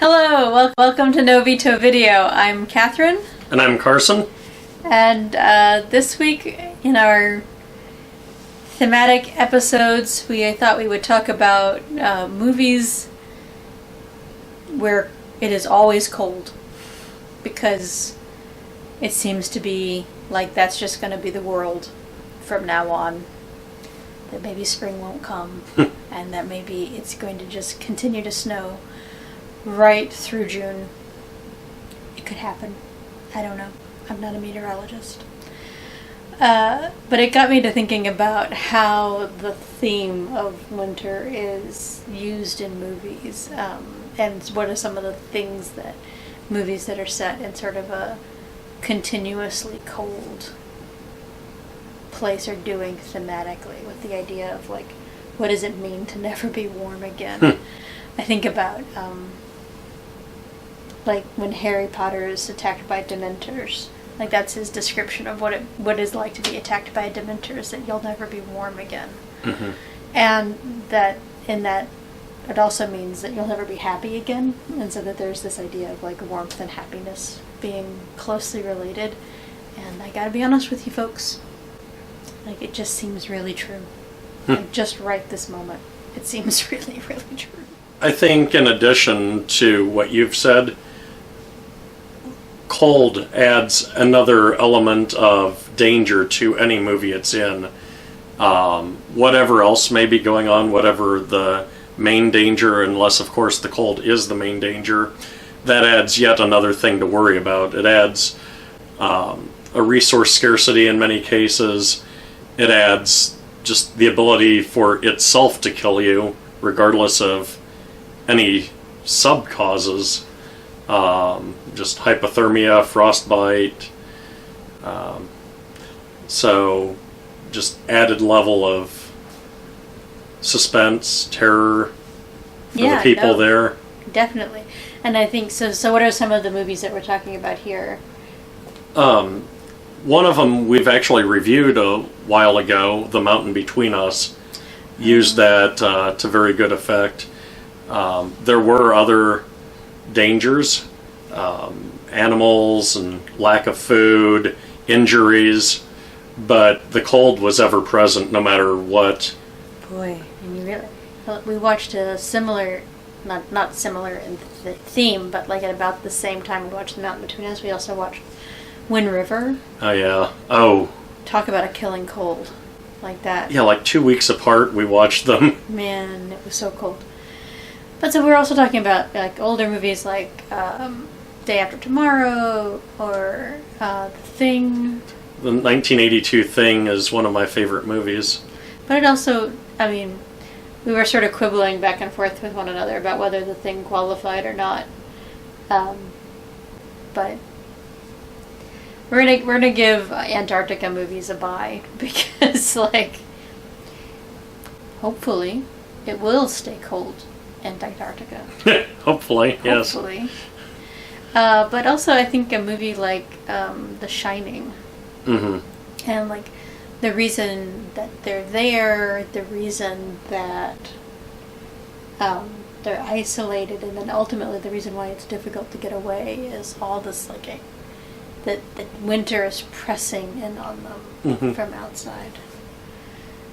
Hello, welcome to No Veto Video. I'm Catherine. And I'm Carson. And this week in our thematic episodes, I thought we would talk about movies where it is always cold. Because it seems to be like that's just going to be the world from now on. That maybe spring won't come. And that maybe it's going to just continue to snow right through June. It could happen. I don't know. I'm not a meteorologist. But it got me to thinking about how the theme of winter is used in movies. And what are some of the things that movies that are set in sort of a continuously cold place are doing thematically, with the idea of like, what does it mean to never be warm again? I think about like when Harry Potter is attacked by Dementors. Like that's his description of what it's like to be attacked by a Dementor, is that you'll never be warm again. Mm-hmm. And that in that it also means that you'll never be happy again. And so that there's this idea of like warmth and happiness being closely related. And I gotta be honest with you folks, like it just seems really true. Like just right this moment, it seems really, really true. I think in addition to what you've said, cold adds another element of danger to any movie it's in. Whatever else may be going on, whatever the main danger, unless of course the cold is the main danger, that adds yet another thing to worry about. It adds a resource scarcity in many cases. It adds just the ability for itself to kill you, regardless of any sub-causes. Just hypothermia, frostbite. So just added level of suspense, terror for the people there. Definitely. And I think, so what are some of the movies that we're talking about here? One of them we've actually reviewed a while ago, The Mountain Between Us, used that to very good effect. There were other dangers, animals and lack of food, injuries, but the cold was ever present no matter what. Boy, and you really, we watched a similar, not similar in the theme, but like at about the same time we watched The Mountain Between Us, we also watched Wind River. Oh yeah. Oh. Talk about a killing cold. Like that. Yeah, like 2 weeks apart we watched them. Man, it was so cold. But so we're also talking about like older movies like Day After Tomorrow or The Thing. The 1982 Thing is one of my favorite movies. But it also, I mean, we were sort of quibbling back and forth with one another about whether The Thing qualified or not. But we're gonna give Antarctica movies a bye, because like hopefully it will stay cold in Antarctica. Hopefully, yes. Hopefully. But also I think a movie like The Shining. Mm-hmm. And like the reason that they're there, the reason that they're isolated, and then ultimately the reason why it's difficult to get away is all this like that winter is pressing in on them from outside.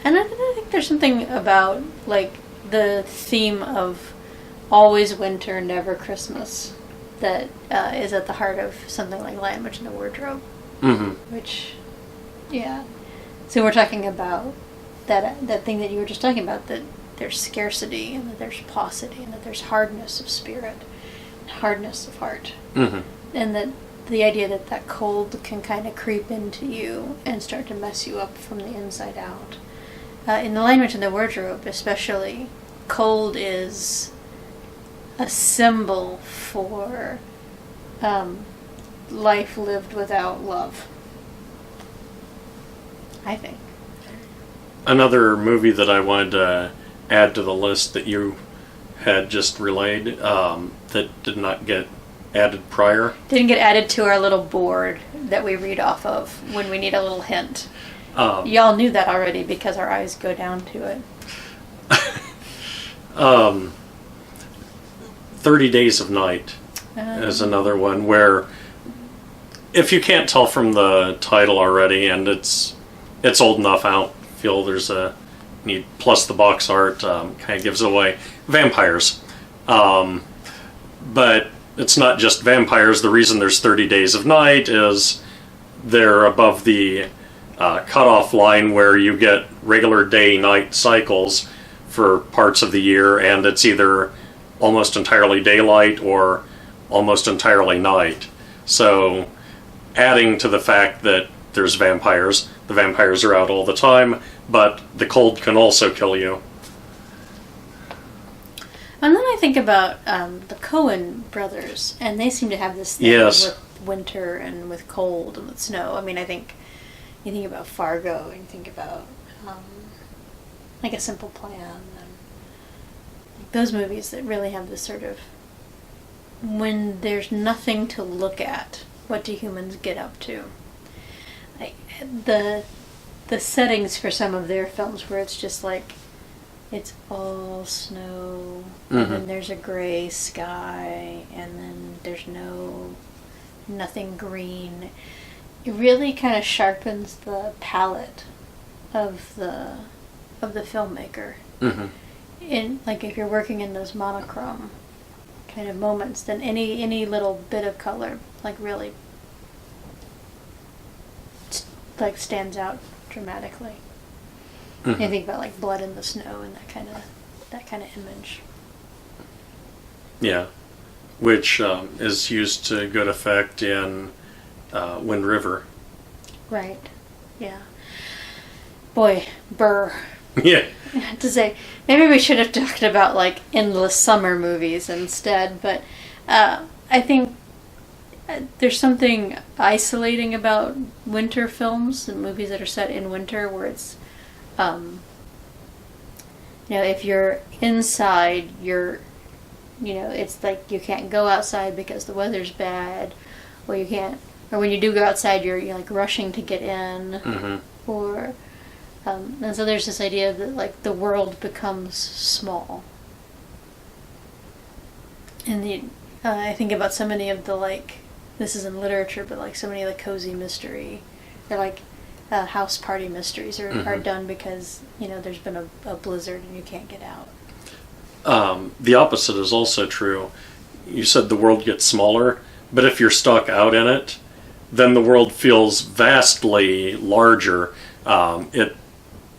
And I think there's something about like the theme of always winter, never Christmas, that is at the heart of something like Language in the Wardrobe. Mm-hmm. Which, yeah. So we're talking about that thing that you were just talking about, that there's scarcity, and that there's paucity, and that there's hardness of spirit, and hardness of heart. Mm-hmm. And that the idea that cold can kind of creep into you and start to mess you up from the inside out. In the Language in the Wardrobe especially, cold is a symbol for life lived without love, I think. Another movie that I wanted to add to the list that you had just relayed that did not get added prior. Didn't get added to our little board that we read off of when we need a little hint. Y'all knew that already because our eyes go down to it. 30 Days of Night is another one where, if you can't tell from the title already, and it's old enough, I don't feel there's a need, plus the box art kind of gives it away. Vampires. But it's not just vampires. The reason there's 30 Days of Night is they're above the cutoff line where you get regular day-night cycles for parts of the year, and it's either almost entirely daylight or almost entirely night. So, adding to the fact that there's vampires, the vampires are out all the time, but the cold can also kill you. And then I think about the Coen brothers, and they seem to have this thing with winter and with cold and with snow. I mean, I think you think about Fargo, and you think about like A Simple Plan, and those movies that really have this sort of, when there's nothing to look at, what do humans get up to? Like the settings for some of their films where it's just like, it's all snow, and then there's a gray sky, and then there's nothing green. It really kind of sharpens the palette of the filmmaker. In, like, if you're working in those monochrome kind of moments, then any little bit of color like really like stands out dramatically. You think about like blood in the snow and that kind of image. Yeah, which is used to good effect in Wind River. Right. Yeah. Boy, Burr. Yeah. I have to say, maybe we should have talked about like endless summer movies instead, but I think there's something isolating about winter films and movies that are set in winter, where it's if you're inside, it's like you can't go outside because the weather's bad, or you can't, or when you do go outside, you're like rushing to get in, or and so there's this idea that like the world becomes small, and I think about so many of the, like, this is in literature, but like so many of the cozy mystery, or like house party mysteries are done because there's been a blizzard and you can't get out. The opposite is also true. You said the world gets smaller, but if you're stuck out in it, then the world feels vastly larger. It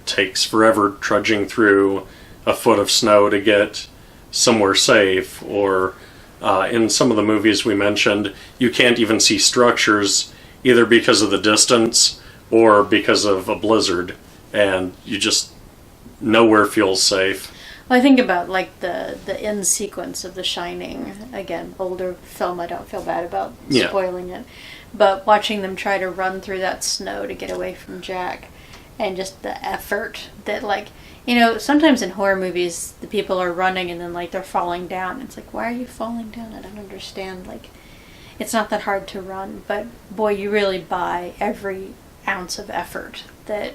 takes forever trudging through a foot of snow to get somewhere safe, or in some of the movies we mentioned, you can't even see structures either because of the distance or because of a blizzard, and you just nowhere feels safe. Well, I think about like the end sequence of The Shining. Again, older film, I don't feel bad about spoiling it, but watching them try to run through that snow to get away from Jack, and just the effort that, like, sometimes in horror movies the people are running and then like they're falling down. It's like, why are you falling down? I don't understand. Like, it's not that hard to run, but boy, you really buy every ounce of effort that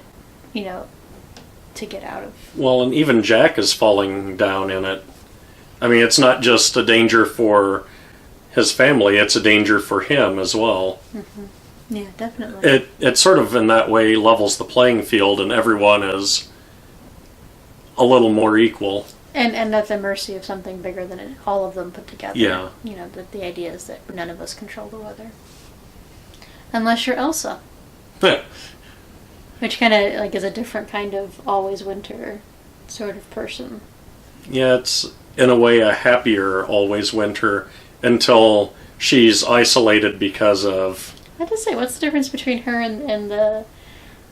to get out of. Well, and even Jack is falling down in it. I mean, it's not just a danger for his family, it's a danger for him as well. Yeah, definitely. It sort of in that way levels the playing field, and everyone is a little more equal. And at the mercy of something bigger than all of them put together. Yeah. The idea is that none of us control the weather. Unless you're Elsa. Which kind of like is a different kind of always winter sort of person. Yeah, it's in a way a happier always winter until she's isolated because of... I have to say, what's the difference between her and the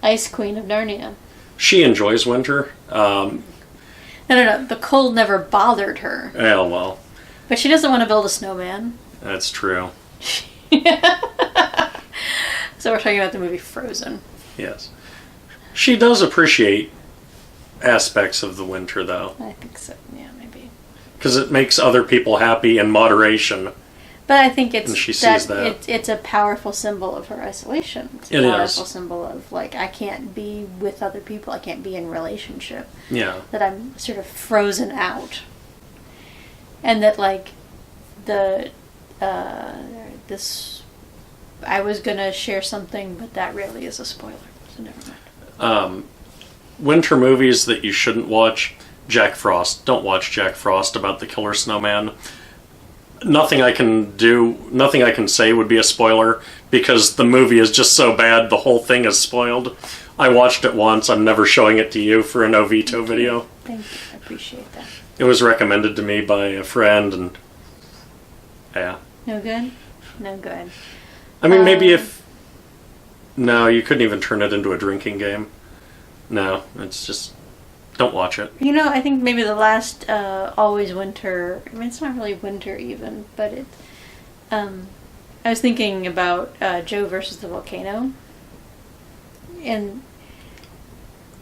Ice Queen of Narnia? She enjoys winter. No. The cold never bothered her. Yeah, well. But she doesn't want to build a snowman. That's true. So we're talking about the movie Frozen. Yes. She does appreciate aspects of the winter, though. I think so, yeah, maybe. Because it makes other people happy in moderation. But I think it's and she sees that. It's a powerful symbol of her isolation. It's a powerful symbol of, like, I can't be with other people. I can't be in relationship. Yeah. That I'm sort of frozen out. And that, like, this, I was gonna share something, but that really is a spoiler, so never mind. Winter movies that you shouldn't watch. Jack Frost. Don't watch Jack Frost about the killer snowman. Nothing I can say would be a spoiler, because the movie is just so bad, the whole thing is spoiled. I watched it once. I'm never showing it to you for a no veto video. Thank you. I appreciate that. It was recommended to me by a friend, and yeah. No good? No good. I mean, maybe if... No, you couldn't even turn it into a drinking game. No, it's just... Don't watch it. You know, I think maybe the last Always Winter... I mean, it's not really winter even, but it... I was thinking about Joe versus the Volcano. And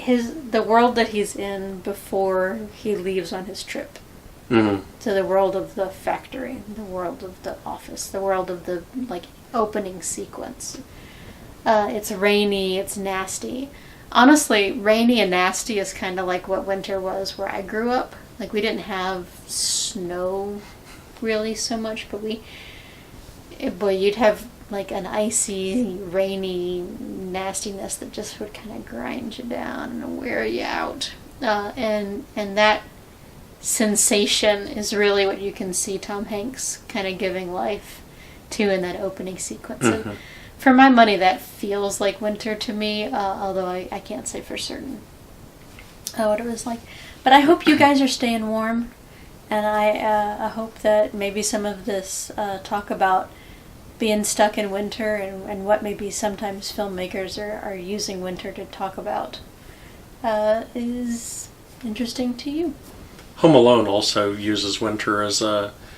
the world that he's in before he leaves on his trip. Mm-hmm. So the world of the factory, the world of the office, the world of the, like, opening sequence. It's rainy, it's nasty. Honestly, rainy and nasty is kind of like what winter was where I grew up. Like, we didn't have snow really so much, but you'd have like an icy, rainy nastiness that just would kind of grind you down and wear you out. And that sensation is really what you can see Tom Hanks kind of giving life to in that opening sequence. Mm-hmm. And for my money, that feels like winter to me, although I can't say for certain what it was like. But I hope you guys are staying warm, and I hope that maybe some of this talk about being stuck in winter and what maybe sometimes filmmakers are using winter to talk about is interesting to you. Home Alone also uses winter as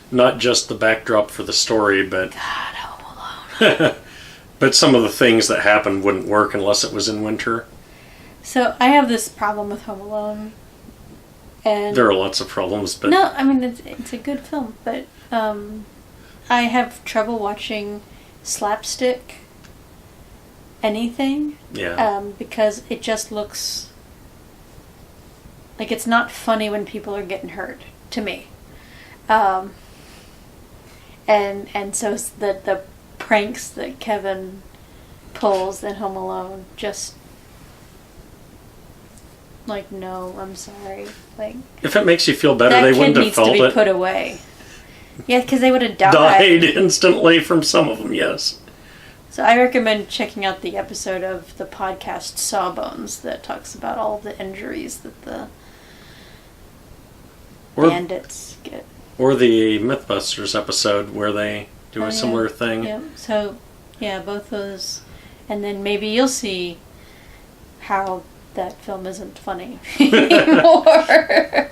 not just the backdrop for the story, but... God, Home Alone. But some of the things that happened wouldn't work unless it was in winter. So I have this problem with Home Alone. And there are lots of problems, but... No, I mean, it's a good film, but I have trouble watching slapstick anything. Yeah. Because it just looks... like it's not funny when people are getting hurt, to me. And so the pranks that Kevin pulls in Home Alone just... like, no, I'm sorry. Like, if it makes you feel better, they wouldn't have felt it. That kid needs to be put away. Yeah, because they would have died. Died instantly from some of them, yes. So I recommend checking out the episode of the podcast Sawbones that talks about all the injuries that the bandits get. Or the Mythbusters episode where they do a similar thing. Yeah. So, yeah, both those. And then maybe you'll see how that film isn't funny anymore.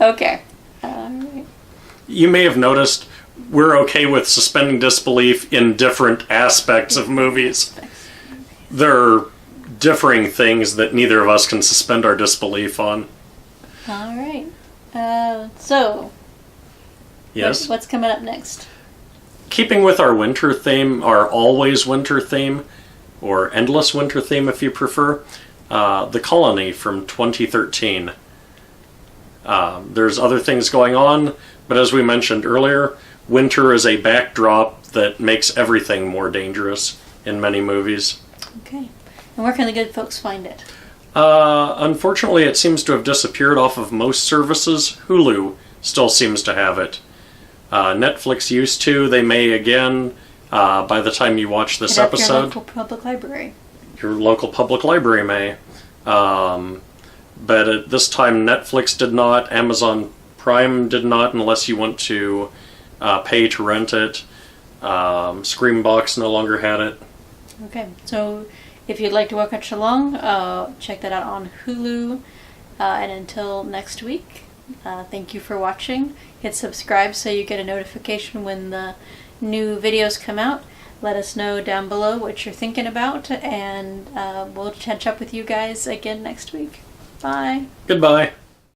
Okay. All right. You may have noticed we're okay with suspending disbelief in different aspects of movies. There are differing things that neither of us can suspend our disbelief on. All right. So, yes. What's coming up next? Keeping with our winter theme, our always winter theme, or endless winter theme if you prefer, The Colony from 2013. There's other things going on, but as we mentioned earlier, winter is a backdrop that makes everything more dangerous in many movies. Okay. And where can the good folks find it? Unfortunately, it seems to have disappeared off of most services. Hulu still seems to have it. Netflix used to. They may again by the time you watch this episode. Your local public library. Your local public library may. But at this time, Netflix did not. Amazon Prime did not, unless you want to pay to rent it. Screambox no longer had it. Okay, so if you'd like to watch along, check that out on Hulu. And until next week, thank you for watching. Hit subscribe so you get a notification when the new videos come out. Let us know down below what you're thinking about, and we'll catch up with you guys again next week. Bye. Goodbye.